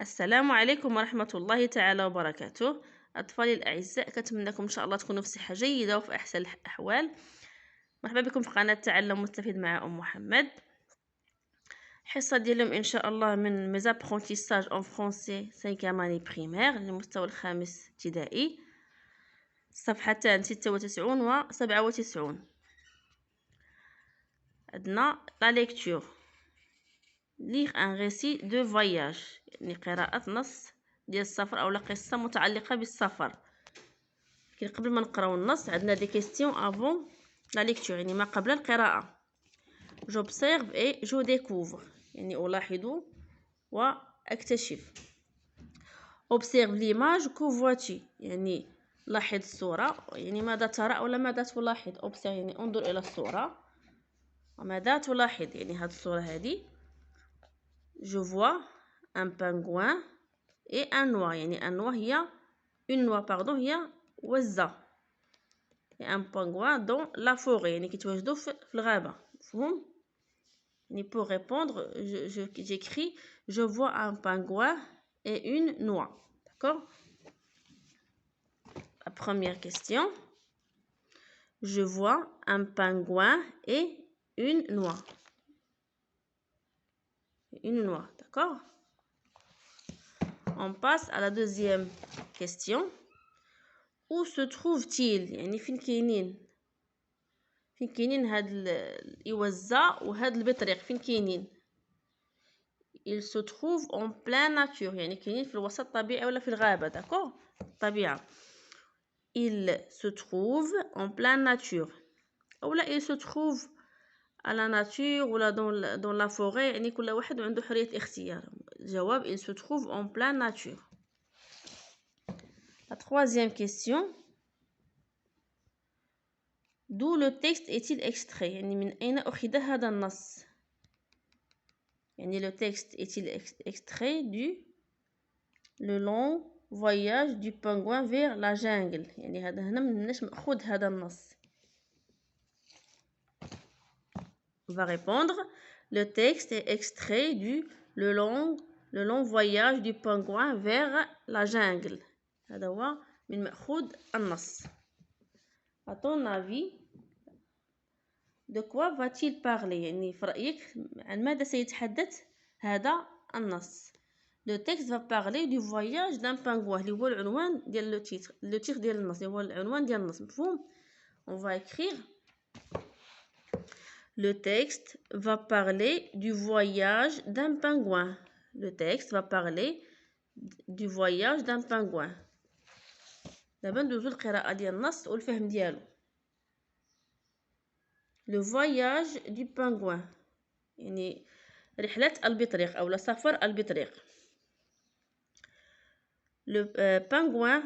السلام عليكم ورحمة الله تعالى وبركاته. أطفالي الأعزاء، كنتمنى لكم إن شاء الله تكونوا في صحة جيدة وفي أحسن الأحوال. مرحبا بكم في قناة تعلم مستفيد مع أم محمد. الحصة ديالهم إن شاء الله من mes apprentissages en français 5e année primaire للمستوى الخامس ابتدائي، صفحتان 96 و 97. عندنا لا ليكتور lire un récit de voyage، يعني قراءة نص ديال السفر أو قصة متعلقة بالسفر. لكن قبل ما نقراو النص عندنا دي كيستيون افون لا ليكتور، يعني ما قبل القراءة. j'observe et je découvre، يعني ألاحظ وأكتشف. observe l'image que vois-tu، يعني لاحظ الصورة، يعني ماذا ترى ولا ماذا تلاحظ. observe يعني انظر إلى الصورة، وماذا تلاحظ يعني هاد الصورة هذه. je vois un pingouin et un oie، يعني un oie هي une oie pardon هي وزة، et un pingouin dans la forêt، يعني كيتواجدوا في الغابة. مفهوم؟ يعني pour répondre j'écris je vois un pingouin et une noix. D'accord? La première question, je vois un pingouin et une noix. Une noix, d'accord? On passe à la deuxième question. Où se trouve-t-il؟ يعني فين كاينين هاد الإوزة وهاد البطريق، فين كاينين؟ il se trouve en pleine nature، يعني كاينين في الوسط الطبيعي ولا في الغابة. داكور؟ الطبيعة. il se trouve en pleine nature اولا il se trouve à la nature ولا dans la forêt، يعني كل واحد عنده حرية الاختيار. الجواب il se trouve en pleine nature. La troisième question, d'où le texte est-il extrait؟ يعني من أين أخذ هذا النص؟ يعني le texte est-il extrait du le long voyage du pingouin vers la jungle، يعني هذا هنا مناش مأخوذ هذا النص. On va répondre le texte est extrait du le long voyage du pingouin vers la jungle. هذا هو من مأخوذ النص. À ton avis de quoi va-t-il parler؟ يعني في رأيك عن ماذا سيتحدث هذا النص؟ Le texte va parler du voyage d'un pingouin، اللي هو العنوان ديال لو تيتر ديال النص، اللي هو العنوان ديال النص. مفهوم؟ On va écrire le texte va parler du voyage d'un pingouin. Le texte va parler du voyage d'un pingouin. دابا ندوزو القراءة ديال النص والفهم ديالو. Le voyage du pingouin، يعني رحلة البطريق أو سفر البطريق. Le pingouin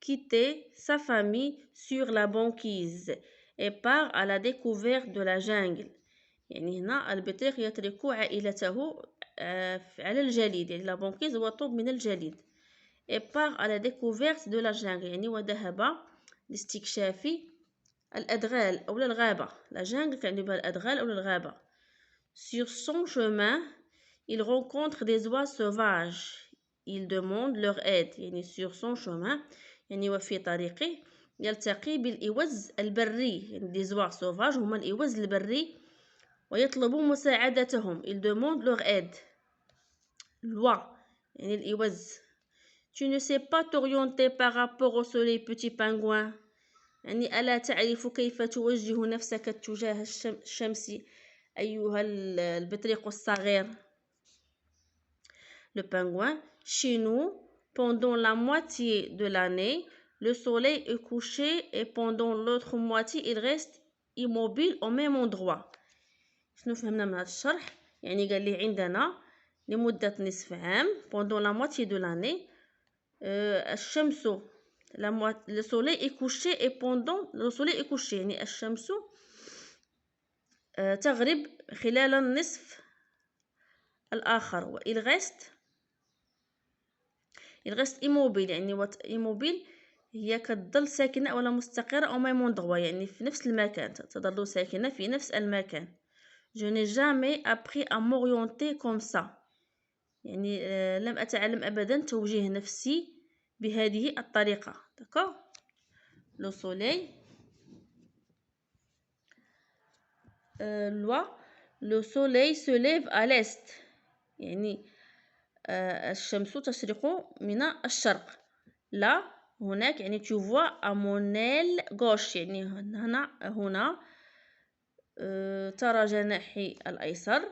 quittait sa famille sur la banquise et part à la découverte de la jungle. يعني هنا البطريق يترك عائلته على الجليد، يعني لا بانكيز هو طوب من الجليد. et part à la découverte de la jungle، يعني وذهب لاستكشاف الأدغال أو الغابة. la jungle كعني بها الأدغال أو الغابة. sur son chemin il rencontre des oies sauvages، il demande leur aide. يعني sur son chemin يعني وفي طريقه يلتقي بالإوز البري، يعني des oies sauvages هما الإوز البري، ويطلب مساعدتهم. il demande leur aide. l'oie يعني الإوز. tu ne sais pas t'orienter par rapport au soleil petit pingouin، يعني ألا تعرف كيف توجه نفسك تجاه الشمس أيها البطريق الصغير. le pingouin chez nous pendant la moitié de l'année le soleil est couché et pendant l'autre moitié il reste immobile au même endroit. شنو فهمنا من هذا الشرح؟ يعني قال لي عندنا لمدة نصف عام pendant la moitié de l'année الشمس le soleil est couché et pendant le soleil est couché، يعني الشمس تغرب خلال النصف الآخر. و il reste immobile، يعني immobile هي كتظل ساكنة ولا مستقرة أو même endroit، يعني في نفس المكان، تظل ساكنة في نفس المكان. Je n'ai jamais appris à m'orienter comme ça، يعني لم أتعلم أبدا توجيه نفسي بهذه الطريقة. d'accord. le soleil le soleil se lève à l'est. يعني الشمس تشرق من الشرق. là هناك يعني tu vois à mon aile gauche، يعني هنا ترى جناحي الأيسر.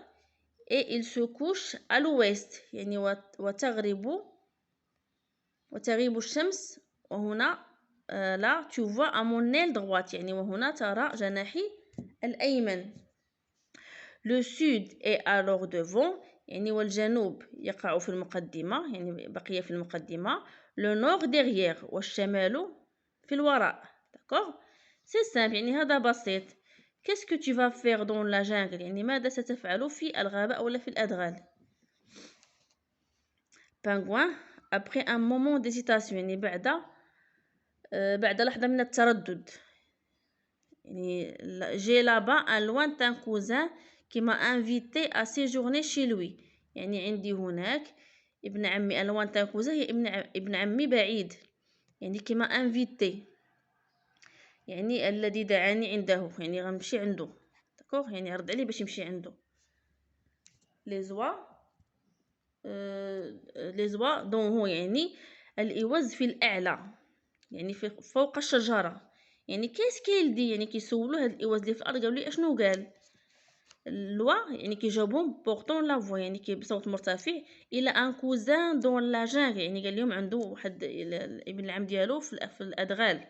et il se couche à l'ouest، يعني وتغيب الشمس. وهنا là tu vois à mon aile droite، يعني وهنا ترى جناحي الأيمن. le sud est alors devant، يعني والجنوب يقع في المقدمة، يعني بقي في المقدمة. le nord derrière، والشمال في الوراء. d'accord. c'est simple، يعني هذا بسيط. qu'est-ce que tu vas faire dans la jungle، يعني ماذا ستفعل في الغابة ولا في الأدغال. pingouin après un moment d'hésitation، يعني بعد لحظة من التردد. يعني j'ai là-bas un lointain cousin qui m'a invité à séjourner chez lui، يعني عندي هناك ابن عمي. un lointain cousin هي ابن عمي بعيد، يعني qui m'a invité، يعني الذي دعاني عنده، يعني غنمشي عنده. d'accord. يعني رد عليه باش يمشي عنده. les oies دون هو يعني الإوز في الأعلى، يعني فوق الشجرة. يعني كيس كيلدي، يعني كيسولو هاد الإوز اللي في الأرض قالوا لي اشنو قال. لوا يعني كيجاوبهم بورطون لا فوا، يعني بصوت مرتفع. الى ان كوزان دون لا جانغ، يعني قال لهم عنده واحد ابن العم ديالو في الادغال.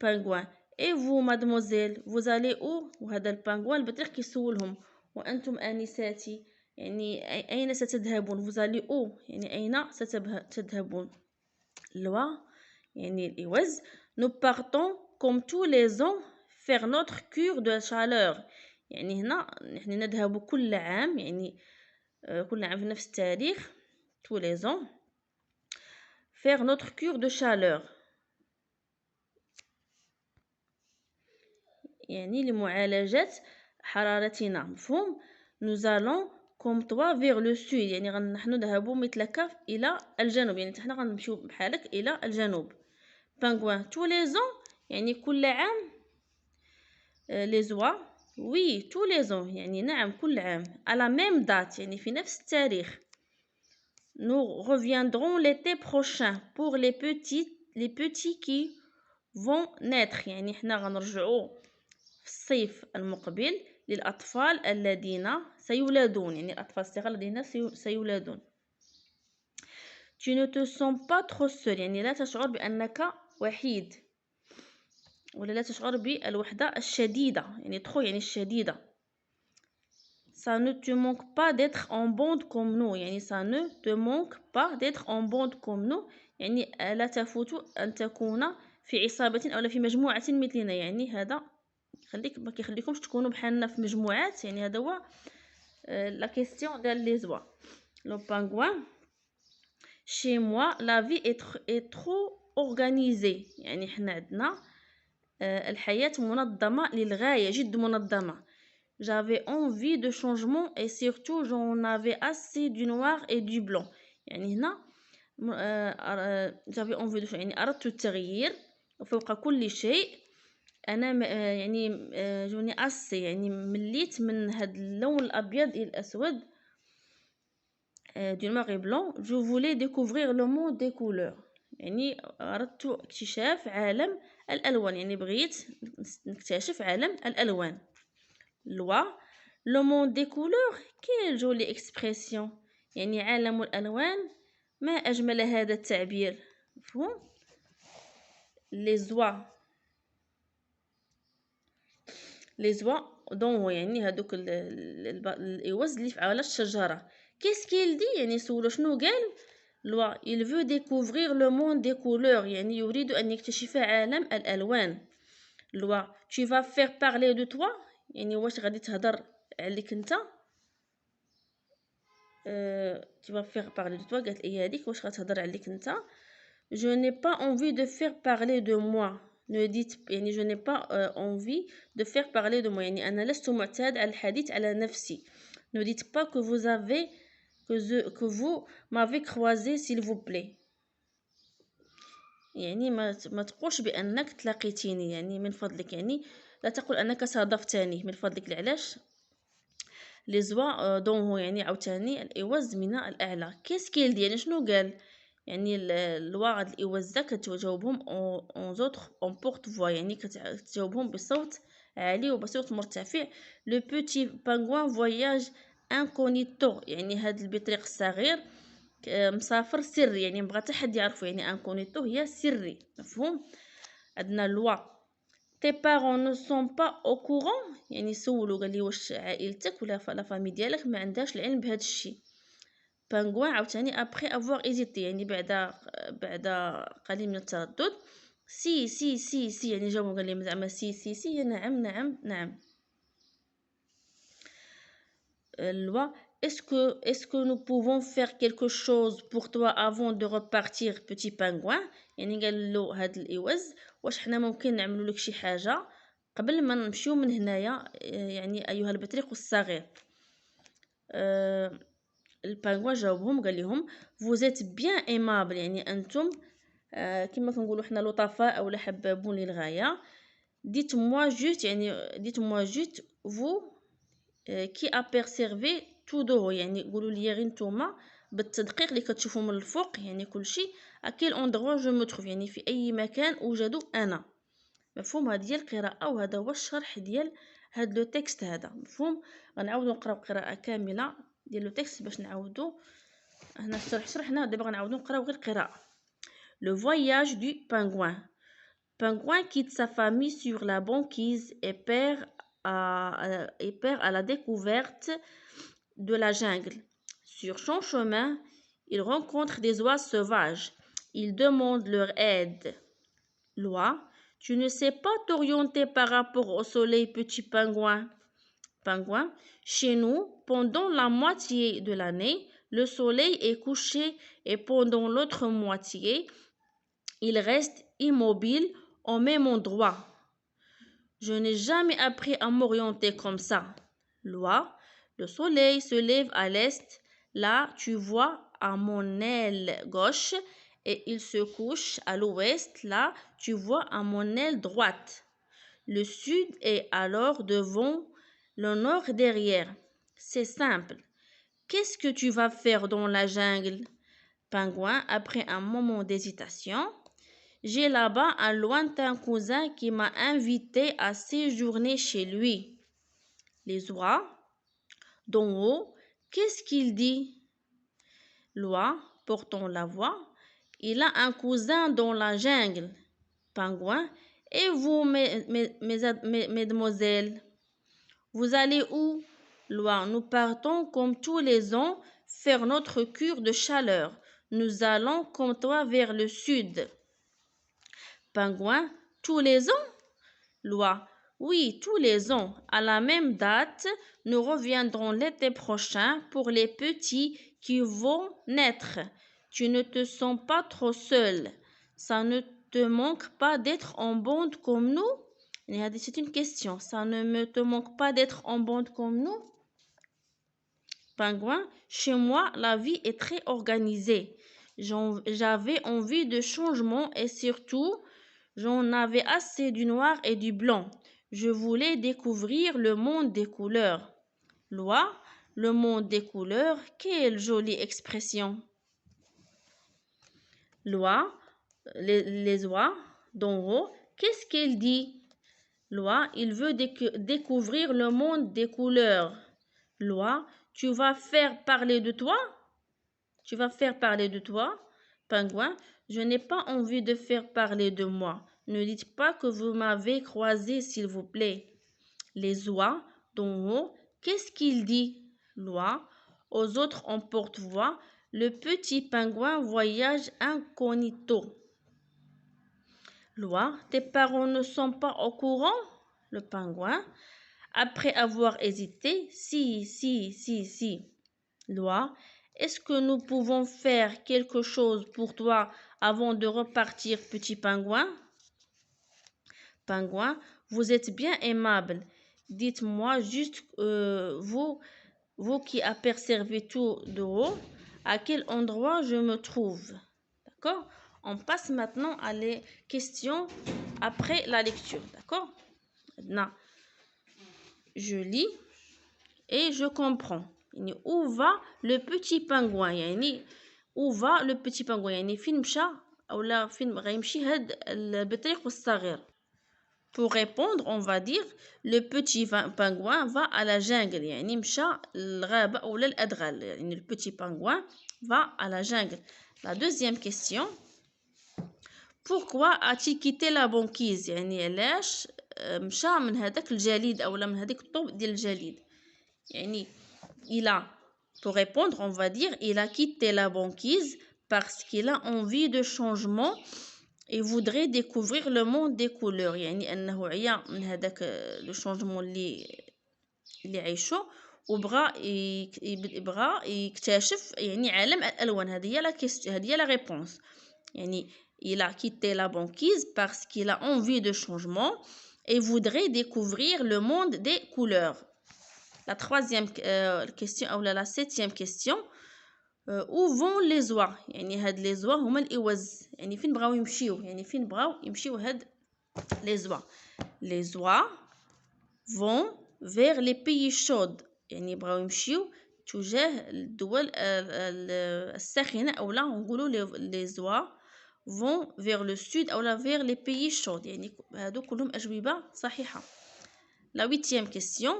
بانغوان اي فو مادموزيل فوزالي او، وهذا البانغوان البطريق كيسولهم وانتم انساتي، يعني اين ستذهبون. فوزالي او يعني اين ستذهبون. لوا يعني الإوز nous partons comme tous les ans faire notre cure de chaleur، يعني هنا نحن نذهب كل عام، يعني كل عام في نفس التاريخ tous les ans faire notre cure de chaleur، يعني لمعالجة حرارتنا. مفهوم. nous allons comme toi vers le sud، يعني نحن نذهب مثلك إلى الجنوب، يعني نحن غنمشيو بحالك إلى الجنوب. pingouin tous les ans، يعني كل عام. les oies oui tous les ans، يعني نعم كل عام. à la même date، يعني في نفس التاريخ. nous reviendrons l'été prochain pour les petits qui vont naître، يعني حنا غنرجعوا في الصيف المقبل للأطفال الذين سيولدون، يعني الأطفال الصغار الذين سيولدون. tu ne te sens pas trop seul، يعني لا تشعر بأنك وحيد، ولا لا تشعر بالوحدة الشديدة، يعني trop يعني الشديدة. ça ne te manque pas d'être en bande comme nous، يعني ça ne te manque pas d'être en bande comme nous، يعني لا تفوت أن تكون في عصابة أو في مجموعة مثلنا. يعني هذا ما كيخليكمش تكونوا بحالنا في مجموعات، يعني هذا هو لا كيستيون ديال لي زوا. لو بانغوان chez moi la vie est trop organisée، يعني حنا عندنا الحياة منظمة للغاية، جد منظمة. j'avais envie de changement et surtout j'en avais assez du noir et du blanc، يعني هنا j'avais envie de يعني أردت التغيير، وفوق كل شيء أنا يعني جوني assez يعني مليت من هاد اللون الأبيض إلى الأسود. du noir et blanc je voulais découvrir le monde des couleurs، يعني أردت اكتشاف عالم الألوان، يعني بغيت نكتشف عالم الألوان. loi le monde des couleurs quelle jolie expression، يعني عالم الألوان ما أجمل هذا التعبير. مفهوم. les oies دون يعني هادوك الإوز اللي على الشجرة. qu'est-ce qu'il dit، يعني سولو شنو قال. loi il veut découvrir le monde des couleurs، يعني يريد أن يكتشف عالم الألوان. loi tu vas faire parler de toi، يعني واش غادي تهضر عليك انت. tu vas faire parler de toi، قالت لي هذيك واش غتهضر عليك انت. je n'ai pas envie de faire parler de moi، ne dites يعني je n'ai pas envie de faire parler de moi، يعني أنا لست معتاد على الحديث على نفسي. ne dites pas que vous avez que vous m'avez croisé s'il vous plaît. يعني ما تقولش بانك تلاقيتيني، يعني من فضلك، يعني لا تقول انك صادفتني من فضلك. لعلاش؟ لي زوا دون هو يعني عاوتاني الاوز من الاعلى. كيس كيل يعني شنو قال؟ يعني الواعد الاوزه كتجاوبهم اون زوتر اون بورت فوا، يعني كتجاوبهم بصوت عالي وبصوت مرتفع. لو بوتي بانغوان فواياج انكونيتو، يعني هاد البطريق الصغير مسافر سري، يعني مبغى حتى حد يعرفو، يعني انكونيتو هي سري، مفهوم؟ عندنا لوا tes parents ne sont pas au courant، يعني سولو قال لي واش عائلتك ولا لا فامي ديالك ما عندهاش العلم بهذا الشيء. بانغوان عاوتاني ابري افوار ايزيتي، يعني بعد قليل من التردد. سي سي سي سي يعني جاوبو قال لي زعما سي سي سي، نعم نعم نعم. Loi, est-ce que nous pouvons faire quelque chose pour toi avant de repartir petit pingouin؟ يعني قال له هاد الإوز واش حنا ممكن نعملوا لك شي حاجة قبل ما نمشيو من هنايا، يعني أيها البطريق الصغير. البانغوان جاوبهم قال لهم vous êtes bien aimable، يعني أنتم كما كنقولوا حنا لطفاء أو حبابون للغاية. dites-moi juste، يعني dites-moi juste vous كي ابيرسيرفي تو دو، يعني قولوا لي غير نتوما بالتدقيق اللي كتشوفوا من الفوق، يعني كلشي اكيل اندروا جو مو تروف، يعني في اي مكان اوجد انا. مفهوم؟ هذه هي القراءه وهذا هو الشرح ديال هذا لو تكست هذا، مفهوم؟ غنعاودو نقراو قراءه كامله ديال لو تكست باش نعاودو. هنا الشرح شرحنا، دابا غنعاودو نقراو غير القراءه. لو voyage du pingouin. Pingouin quitte sa famille sur la banquise et part à la découverte de la jungle. Sur son chemin, il rencontre des oies sauvages. Il demande leur aide. Loi, tu ne sais pas t'orienter par rapport au soleil, petit pingouin. Pingouin, chez nous, pendant la moitié de l'année, le soleil est couché et pendant l'autre moitié, il reste immobile au même endroit. Je n'ai jamais appris à m'orienter comme ça. Loi, le soleil se lève à l'est, là tu vois à mon aile gauche, et il se couche à l'ouest, là tu vois à mon aile droite. Le sud est alors devant, le nord derrière. C'est simple. Qu'est-ce que tu vas faire dans la jungle? Pingouin, après un moment d'hésitation. J'ai là-bas un lointain cousin qui m'a invité à séjourner chez lui. Les oies, d'en haut, qu'est-ce qu'il dit? Loi, portant la voix, il a un cousin dans la jungle. Pingouin, et vous, mesdemoiselles, vous allez où? Loi, nous partons comme tous les ans faire notre cure de chaleur. Nous allons comme toi vers le sud. Pingouin, tous les ans? Loi, oui, tous les ans. À la même date, nous reviendrons l'été prochain pour les petits qui vont naître. Tu ne te sens pas trop seul. Ça ne te manque pas d'être en bande comme nous? C'est une question. Ça ne te manque pas d'être en bande comme nous? Pingouin, chez moi, la vie est très organisée. J'avais envie de changement et surtout, j'en avais assez du noir et du blanc. Je voulais découvrir le monde des couleurs. Loi, le monde des couleurs, quelle jolie expression. Loi, les oies d'en haut, qu'est-ce qu'elle dit? Loi, il veut découvrir le monde des couleurs. Loi, tu vas faire parler de toi? Tu vas faire parler de toi? Pingouin, je n'ai pas envie de faire parler de moi. Ne dites pas que vous m'avez croisé, s'il vous plaît. Les oies d'en haut, qu'est-ce qu'il dit? Loi, aux autres en porte-voix, le petit pingouin voyage incognito. Loi, tes parents ne sont pas au courant? Le pingouin, après avoir hésité, si. Loi, est-ce que nous pouvons faire quelque chose pour toi avant de repartir, petit pingouin? Pingouin, vous êtes bien aimable. Dites-moi juste vous vous qui apercevez tout de haut, à quel endroit je me trouve? D'accord? On passe maintenant à les questions après la lecture. D'accord? Maintenant, je lis et je comprends. Où va le petit pingouin? où va le petit pingouin? فين مشى أو فين غيمشي هاد البطريق الصغير. Pour répondre, on va dire le petit pingouin va à la jungle. يعني مشى الغابة أو للأدغال. يعني le petit pingouin va à la jungle. La deuxième question. Pourquoi a-t-il quitté la banquise؟ يعني علاش مشى من هذاك الجليد أو من هذيك الطوب ديال الجليد. يعني il a, pour répondre, on va dire il a quitté la banquise parce qu'il a envie de changement et voudrait découvrir le monde des couleurs. يعني أنه عيا من هذاك le changement اللي عايشو وبغى يكتشف يعني عالم الألوان. هذه هي la réponse. يعني il a quitté la banquise parce qu'il a envie de changement et voudrait découvrir le monde des couleurs. La troisième question ou la septième question. où vont les oies؟ يعني هاد les oies هما الإوز. يعني فين بغاو يمشيو؟ يعني فين بغاو يمشيو هاد les oies؟ les oies vont vers les pays chauds. يعني بغاو يمشيو تجاه الدول الساخنة أو لا نقولوا les oies vont vers le sud أو لا vers les pays chauds. يعني هادو كلهم أجوبة صحيحة. La huitième question.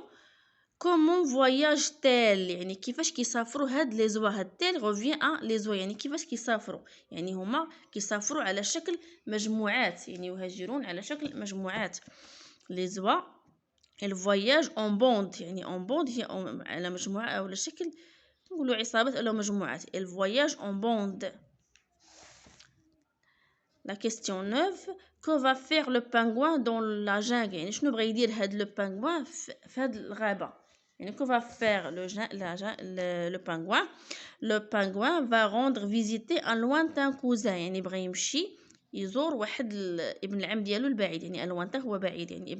Comment voyage-t-elle؟ يعني كيفاش كيسافروا هاد لي زوا. هاد تيل revient à les oies. يعني كيفاش كيسافروا؟ يعني هما كيسافروا على شكل مجموعات. يعني يهاجرون على شكل مجموعات. les oies elles voyagent en bande. يعني en bande هي على مجموعة أو على شكل نقولوا عصابات أو مجموعات. elles voyagent en bande. La question 9. Que va faire le pingouin dans la jungle؟ يعني شنو بغى يدير هاد لو pingouin في هاد الغابة؟ يعني que va faire le pingouin? Le pingouin va rendre visiter un lointain cousin. يعني بغى يمشي يزور واحد ابن العم ديالو البعيد. يعني الوانتا هو بعيد. يعني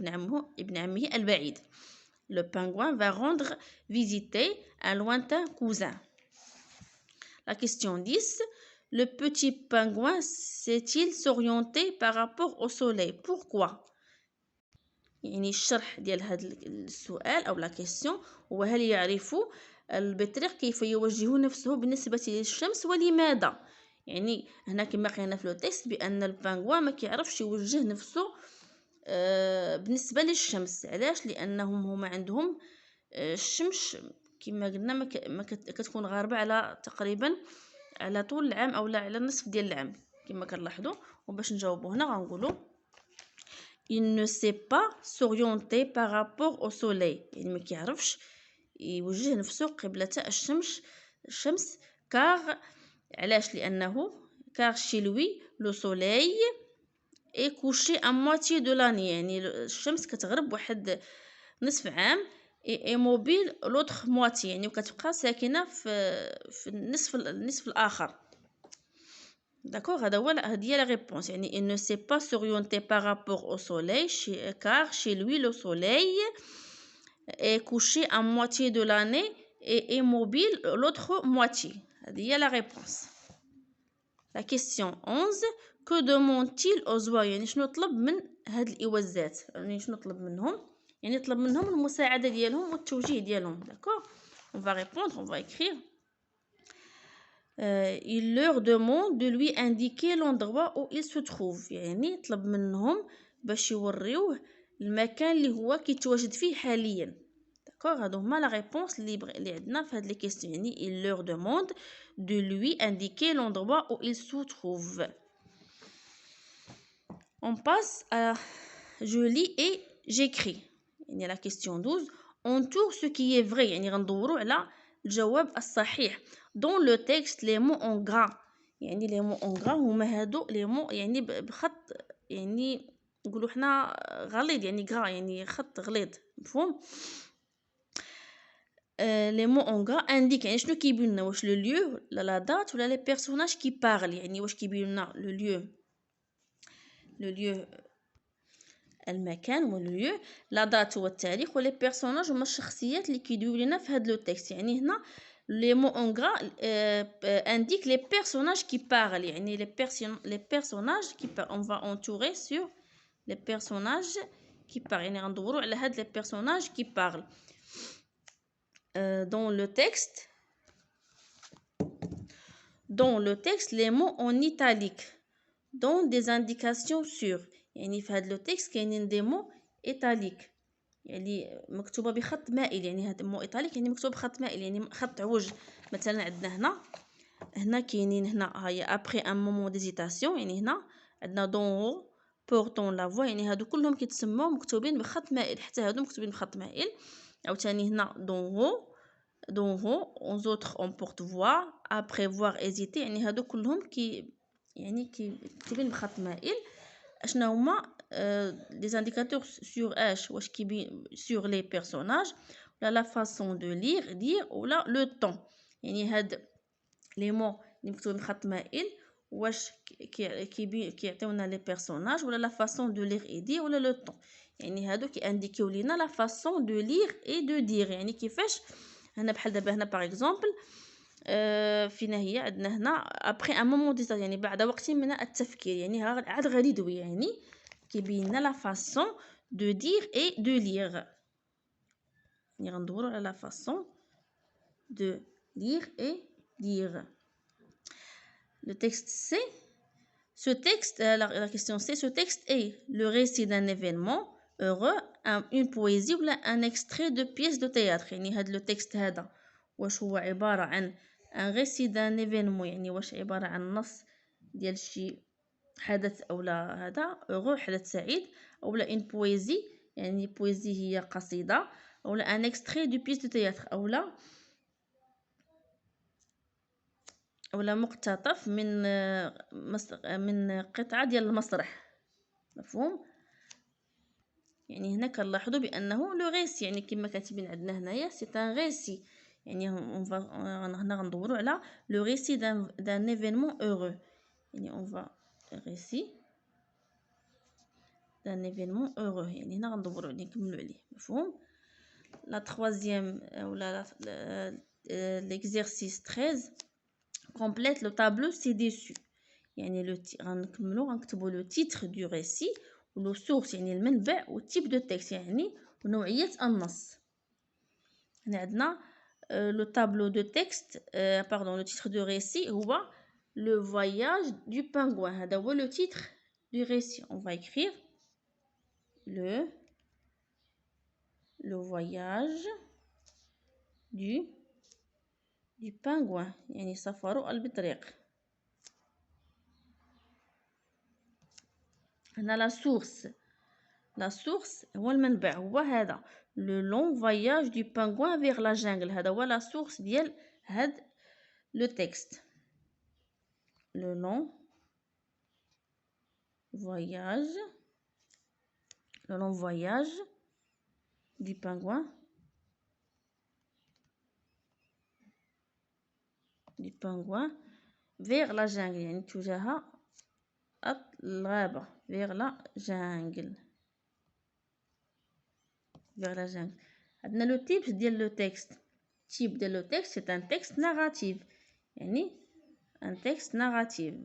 ابن عمه البعيد. Le pingouin va rendre visiter un lointain cousin. La question 10. Le petit pingouin sait-il s'orienter par rapport au soleil? Pourquoi؟ يعني الشرح ديال هذا السؤال أو لا كيسيون هو هل يعرف البطريق كيف يوجه نفسه بالنسبة للشمس ولماذا؟ يعني هنا كما قلنا في لو تيست بأن البانغوا ما كيعرفش يوجه نفسه بالنسبة للشمس. علاش؟ لأنهم هما عندهم الشمس كما قلنا ما كتكون غاربة على تقريبا على طول العام أو لا على النصف ديال العام كما كنلاحظوا. وباش نجاوبوا هنا غنقولوا il ne sait pas s'orienter par rapport au soleil. يعني ما كيعرفش يوجه نفسه قبلة الشمس car علاش؟ لأنه car chez lui le soleil est couché à moitié de l'année. يعني الشمس كتغرب واحد نصف عام et mobile l'autre moitié. يعني وكتبقى ساكنة في النصف الآخر. D'accord, هذه la réponse. يعني il ne sait pas s'orienter par rapport au soleil car chez lui le soleil est couché à moitié de l'année et est mobile l'autre moitié. هذه la réponse. La question 11. Que demande-t-il aux oies؟ يعني شنو طلب من هاد الإوزات؟ يعني شنو طلب منهم؟ يعني طلب منهم المساعدة ديالهم والتوجيه ديالهم. D'accord, on va répondre, on va écrire. Il leur demande de lui indiquer l'endroit où il se trouve. يعني طلب منهم باش يوريوه المكان اللي هو كيتواجد فيه حاليا. D'accord, هادو هما la réponse اللي عندنا في هاد لي كيسيون. يعني il leur demande de lui indiquer l'endroit où il se trouve. On passe à je lis et j'écris. يعني la question 12. Entoure ce qui est vrai. يعني غندوروا على الجواب الصحيح. Dans le texte les mots en gras. يعني les mots en gras هما هادو les mots يعني بخط يعني نقولوا حنا غليظ. يعني gras يعني خط غليظ. مفهوم؟ les mots en gras indiquent يعني شنو كيبين لنا؟ واش le lieu la date ولا les personnages qui parlent. يعني واش كيبين لنا le lieu المكان والليو، لا دات هو التاريخ، ولي بيرسوناج هما الشخصيات اللي كيدويو لينا في هاد لو تيكست. يعني هنا لي مو اون غرا indique les personnages qui parlent. يعني les personnages qui parlent. On va entourer sur les personnages qui parlent. يعني غندورو على هاد les personnages qui parlent. Dans le texte les mots en italique donnent des indications sûres. يعني في هاد لو تيكست كاينين دي مو ايطاليك، يعني مكتوبه بخط مائل. يعني هاد مو ايطاليك يعني مكتوب بخط مائل، يعني خط عوج. مثلا عندنا هنا كاينين هنا هاهي ابري ان مومون ديزيتاسيون، يعني هنا عندنا دون هو بورتون لا فوا، يعني هادو كلهم كيتسموا مكتوبين بخط مائل، حتى هادو مكتوبين بخط مائل. عاوتاني هنا دون هو اون زوتر اون بورت فوا ابري فوار ايزيتي، يعني هادو كلهم مكتوبين بخط مائل. اشنا هما لي زانديكاتور سور اش، واش كيبين سور لي بيرسوناج ولا لا فاصون دو لير ولا لو طون. يعني هاد لي مو اللي مكتوبين بخط مائل واش كيعطيونا لي بيرسوناج ولا لا فاصون دو لير اي دير ولا لو طون. يعني هادو كيانديكيو لينا لا فاصون دو لير اي دو دير، يعني كيفاش. هنا بحال دابا هنا باغ اكزومبل فينا هي عندنا هنا ابري ان مومون ديزا، يعني بعد وقت من التفكير، يعني عاد غادي يدوي، يعني كيبين لنا لا فاصون دو دير اي دو لير. يعني غندورو على لا فاصون دو لير اي dire. Le texte C, la question C, ce texte est le récit d'un événement heureux, une poésie ou un extrait de pièce de théâtre. يعني هذا le texte هذا واش هو عبارة عن un récit d'un événement، يعني واش عبارة عن نص ديال شي حدث أو لا هذا heureux حدث سعيد، أو لا une poésie يعني poésie هي قصيدة، أو لا un extrait de pièce de théâtre أو لا مقتطف من قطعة ديال المسرح. مفهوم؟ يعني هنا كنلاحظوا بأنه لو غيسي، يعني كما كاتبين عندنا هنايا سي ان غيسي، يعني هنا غندوروا على لو غيسي دان ايفينمون هورو. يعني اون فا غيسي دان ايفينمون هورو، يعني هنا غندوروا عليه نكملوا عليه. مفهوم؟ لا troisième ولا l'exercice 13 complète le tableau ci-dessus. يعني غنكتبوا لو تيتر دو ريسي ولو سورس يعني المنبع والتيب دو تكست يعني ونوعية النص. هنا عندنا لو طابلو دو تكست باردون لو تيتر دو ريسي هو لو فواياج دو بانغوان، هذا هو لو تيتر دو ريسي. on va écrire le voyage du pingouin، يعني سفر البطريق. هنا لا سورس هو المنبع، هو هذا لو لون فواياج دو بانغوان فيغ لا جانجل، هذا هو لا سورس ديال هاد لو تكست. لو لون فواياج دو بانغوان فيغ لا جانجل، يعني تجاه الغابة، فيغ لا جانجل. عندنا لو تيب ديال لو تكست. تيب ديال لو تكست سي ان تكست ناراتيف، يعني ان تكست ناراتيف.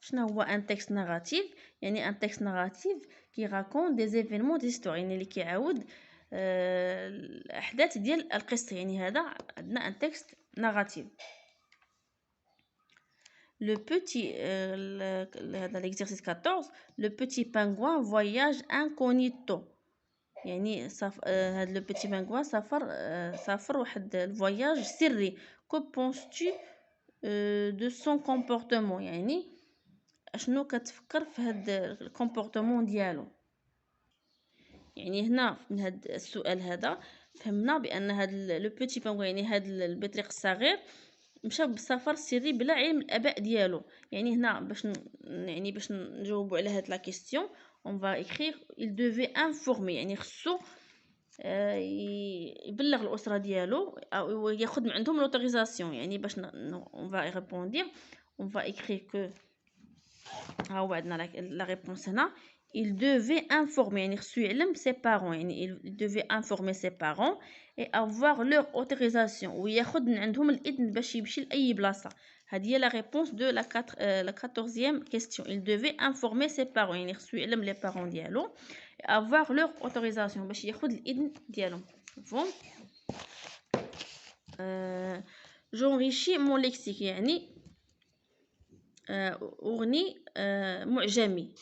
شنو هو ان تكست ناراتيف؟ يعني ان تكست ناراتيف كي راكون دي زيفينمون ديستوار، يعني اللي كيعاود الاحداث ديال القصه، يعني هذا عندنا ان تكست ناراتيف. Le petit هذا l'exercice 14 le petit pingouin voyage incognito، يعني هذا لو بيتي بانغوان سافر واحد الفواياج سري. كو بونستو دو سون كومبورتمون، يعني اشنو كتفكر في هذا الكومبورتمون ديالو. يعني هنا من هذا السؤال هذا فهمنا بان هذا لو بيتي بانغوان يعني هذا البطريق الصغير مشى بسفر سري بلا علم الاباء ديالو. يعني هنا باش نجاوبوا على هاد لا كيسيون on va écrire il devait informer، يعني خصو يبلغ الاسره ديالو او ياخذ من عندهم لوتوريزاسيون، يعني باش on va répondre on va écrire que la réponse هنا. Il devait informer يعني خصو يعلم ses parents يعني il devait informer ses parents et avoir leur autorisation وياخد من عندهم الإذن باش يمشي لأي بلاصة. هذه هي la réponse de la 14e question. Il devait informer ses parents يعني خصو يعلم les parents ديالو et avoir leur autorisation باش ياخد الإذن ديالهم. مفهوم؟ j'enrichis mon lexique يعني أغني معجمي.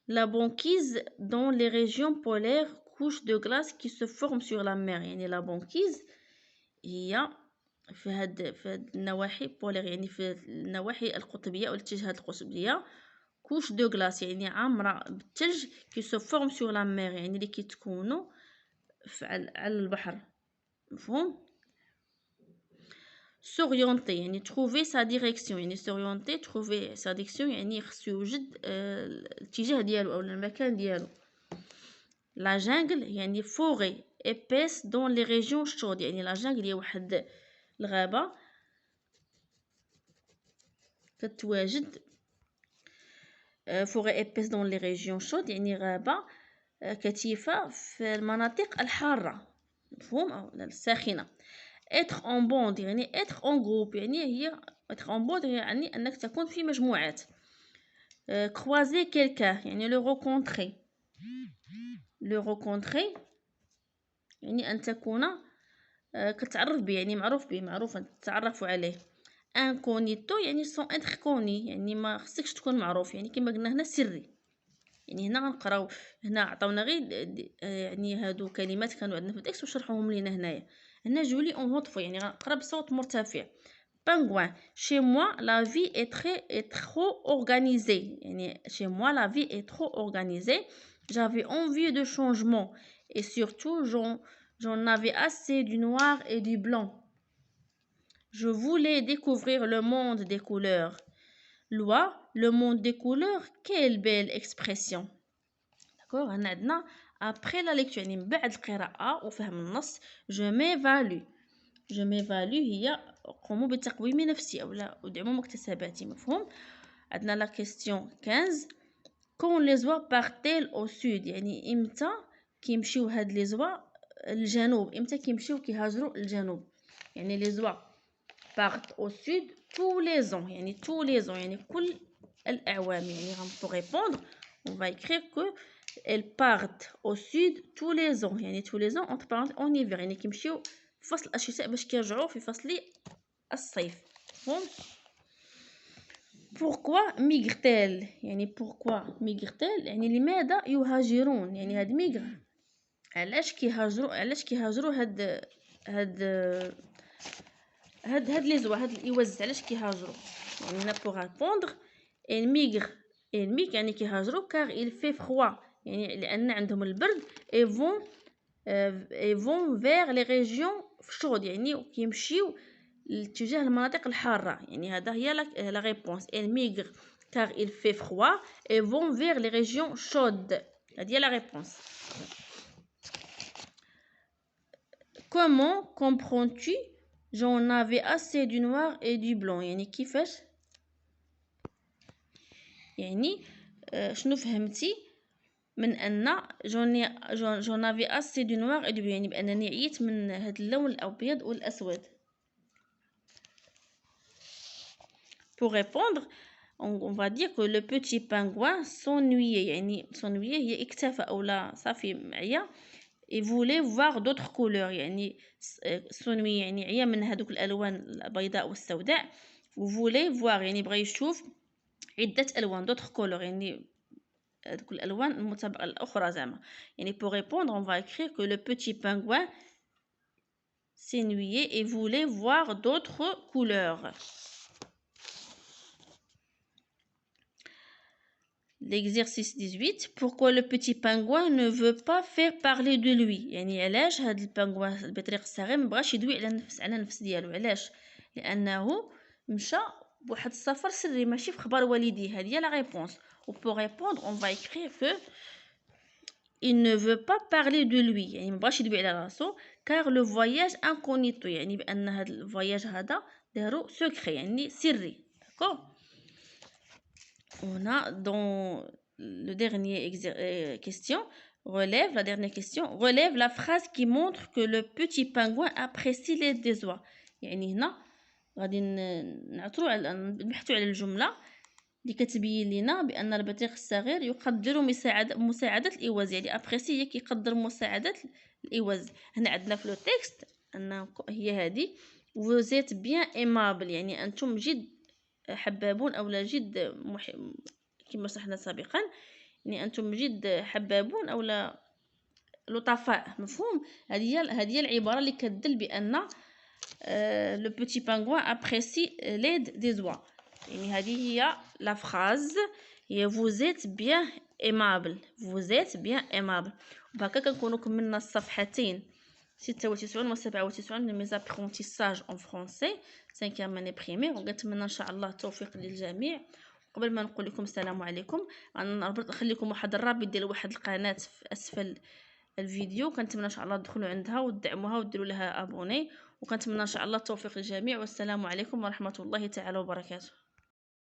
La banquise dans les régions polaires, couche de glace qui se forme sur la mer. يعني la banquise هي في هاد النواحي بولير يعني في النواحي القطبية أو الاتجاهات القطبية. couche de glace يعني عامرة بالثلج qui se forme sur la mer يعني اللي كيتكونوا على البحر. مفهوم؟ s'orienter يعني trouver sa direction يعني s'orienter trouver sa direction يعني خصو يوجد الاتجاه ديالو او المكان ديالو. la jungle يعني forêt épaisse dans les régions chaudes يعني la jungle هي واحد الغابة كتواجد forêt épaisse dans les régions chaudes يعني غابة كثيفة في المناطق الحارة. مفهوم أو الساخنة. être en bande يعني être en groupe يعني هي être en bande يعني أنك تكون في مجموعات. croiser quelqu'un يعني le rencontrer. le rencontrer يعني أن تكون كتعرف به يعني معروف به معروف تتعرفوا عليه. incognito يعني sans être connu يعني ما خصكش تكون معروف يعني كما قلنا هنا سري. يعني هنا غنقراو هنا عطاونا غير يعني هادو كلمات كانوا عندنا في التكست وشرحوهم لينا هنايا. هنا جولي اون هوت فو يعني غنقرا بصوت مرتفع. pingouin chez moi la vie est trop organisée يعني chez moi la vie est trop organisée. j'avais envie de changement et surtout j'en avais assez du noir et du blanc. je voulais découvrir le monde des couleurs. loi le monde des couleurs quelle belle expression. d'accord هنا عندنا après la lecture يعني من بعد القراءة وفهم النص je m'évalue هي قوموا بتقويم نفسي أو لا ادعموا مكتسباتي. مفهوم؟ عندنا la question 15 quand les oies partent au sud يعني إمتى كيمشيو هاد les oies الجنوب إمتى كيمشيو كيهاجروا الجنوب. يعني les oies partent au sud tous les ans يعني tous les ans يعني كل الأعوام يعني pour répondre on va écrire que elles partent au sud tous les ans يعني tous les ans entre parenthèses en hiver يعني كيمشيو في فصل الشتاء باش كيرجعوا في فصل الصيف. مفهوم؟ pourquoi migrent-elles يعني pourquoi migrent-elles يعني لماذا يهاجرون يعني هاد ميغر علاش كيهاجروا هاد لي زوا هاد الإوز علاش كيهاجروا. يعني هنا pour répondre elles migrent يعني كيهاجروا car il fait froid يعني لأن عندهم البرد et vont vers les régions chaudes يعني كيمشيو لاتجاه المناطق الحارة. يعني هذا هي la réponse. elles migrent car il fait froid et vont vers les régions chaudes. هذه هي la réponse. comment comprends-tu j'en avais assez du noir et du blanc يعني كيفاش يعني شنو فهمتي من أن j'en avais assez du noir et du blanc يعني بأنني عييت من هاد اللون الأبيض والأسود. pour répondre on va dire que le petit pingouin s'ennuyait يعني s'ennuyait هي اكتفى أو لا صافي معيا et voulait voir d'autres couleurs يعني s'ennuyait يعني عيا من هادوك الألوان البيضاء والسوداء. voulait voir يعني بغى يشوف عدة ألوان d'autres couleurs يعني هادوك الألوان المتبقى الأخرى زعما. يعني pour répondre on va écrire que le petit pingouin s'ennuyait et voulait voir d'autres couleurs. L'exercice 18 pourquoi le petit pingouin ne veut pas faire parler de lui يعني علاش هاد البانغوان البطريق الصغير مبغاش يدوي على نفس ديالو. علاش؟ لأنه مشى بواحد السفر سري ماشي في خبر والديه. هذه هي لا ريبونس. و pour répondre on va écrire que il ne veut pas parler de lui يعني مبغاش يدوي على راسو car le voyage incognito يعني بأن هاد الفواياج هذا دارو سكري يعني سري. داكوغ. On a dans le dernier question, la dernière question, relève la phrase qui montre que le petit pingouin apprécie l'aide des oies. يعني هنا غادي نبحثوا على الجملة اللي كتبين لنا بأن البطيخ الصغير يقدر مساعدة الإوز، يعني أبريسي هي كيقدر مساعدة الإوز. هنا عندنا في لو تكست أن هي هذه وزيت بيان ايمابل، يعني أنتم جد حبابون أو جد كما شرحنا سابقا، يعني أنتم جد حبابون أو لطفاء. مفهوم؟ هذه هي العبارة اللي كتدل بأن لو بوتي بانغوان ابريسي ليد دي زوا. يعني هذه هي لا فراز، هي vous êtes bien aimable، vous êtes bien aimable. وبهكا كنكونوا كملنا الصفحتين 96 و 97 من ميزابرونتيساج اون فرونسي 5e اني بريمير. وكنتمنى ان شاء الله التوفيق للجميع. قبل ما نقول لكم السلام عليكم، نخلي لكم واحد الرابط ديال واحد القناه في اسفل الفيديو، كنتمنى ان شاء الله تدخلوا عندها وتدعموها وديروا لها ابوني، وكنتمنى ان شاء الله التوفيق للجميع. والسلام عليكم ورحمه الله تعالى وبركاته.